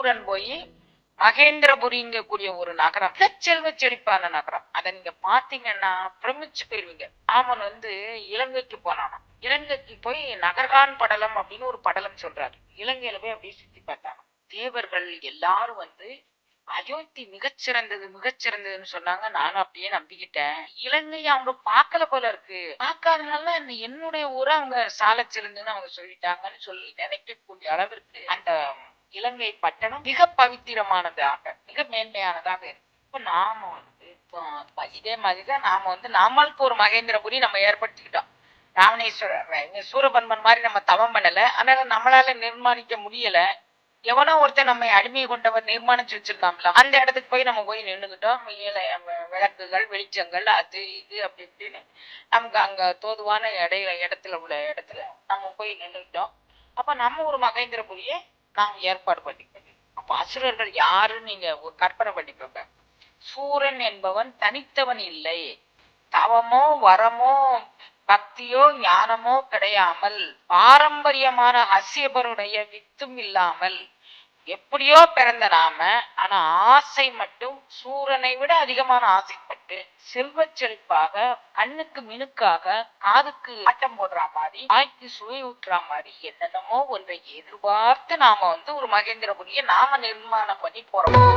சூரன் போய் மகேந்திரபுரிங்க கூடிய ஒரு நகரம், செல்வ செழிப்பான நகரம். அதை நீங்க பாத்தீங்கன்னா பிரமிச்சு போயிருவீங்க. ராமன் இலங்கைக்கு போனானா, இலங்கைக்கு போய் நகர்கான் படலம் அப்படின்னு ஒரு படலம் சொல்றாரு. இலங்கையில போய் அப்படியே சுத்தி பார்த்தாங்க. தேவர்கள் எல்லாரும் அயோத்தி மிகச்சிறந்தது மிகச்சிறந்ததுன்னு சொன்னாங்க. நானும் அப்படியே நம்பிக்கிட்டேன். இலங்கையை அவங்க பார்க்கல போல இருக்கு, பார்க்காதனால என்னுடைய ஊரை அவங்க சால சிறந்துன்னு அவங்க சொல்லிட்டாங்கன்னு சொல்லி நினைக்கக்கூடிய அளவிற்கு அந்த இலங்கை பட்டணம் மிக பவித்திரமானதாக, மிக மேன்மையானதாக இருக்கு. இப்ப நாம இதே மாதிரிதான் நாம நாமளுக்கு ஒரு மகேந்திரபுரி நம்ம ஏற்படுத்திக்கிட்டோம். ராமணேஸ்வரர் சூரபன்மன் மாதிரி நம்ம தவம் பண்ணல, அதனால நம்மளால நிர்மாணிக்க முடியல. எவனோ ஒருத்தர் நம்ம அடிமை கொண்டவர் நிர்மாணிச்சு வச்சிருக்காங்களா, அந்த இடத்துக்கு போய் நம்ம போய் நின்றுகிட்டோம். விளக்குகள் வெளிச்சங்கள் அது இது அப்படி இப்படின்னு நமக்கு அங்க தோதுவான இடத்துல நம்ம போய் நின்றுகிட்டோம். அப்ப நம்ம ஒரு மகேந்திரபுரியை நாம் ஏற்பாடு பண்ணிக்கணும். அப்ப அசுரர்கள் யாருன்னு நீங்க ஒரு கற்பனை பண்ணிக்கோங்க. சூரன் என்பவன் தனித்தவன் இல்லை, தவமோ வரமோ பக்தியோ ஞானமோ கிடையாமல், பாரம்பரியமான அசியபருடைய வித்தும் இல்லாமல் எப்படியோ பிறந்த நாம, ஆனா ஆசை மட்டும் சூரனை விட அதிகமான ஆசைப்பட்டு செல்வ செழிப்பாக, கண்ணுக்கு மினுக்காக, காதுக்கு ஆட்டம் போடுற மாதிரி, வாய்க்கு சுவை ஊற்றுற மாதிரி என்னென்னமோ ஒன்றை எதிர்பார்த்து நாம ஒரு மகேந்திரபுரியை நாம நிர்மாணம் பண்ணி போறோம்.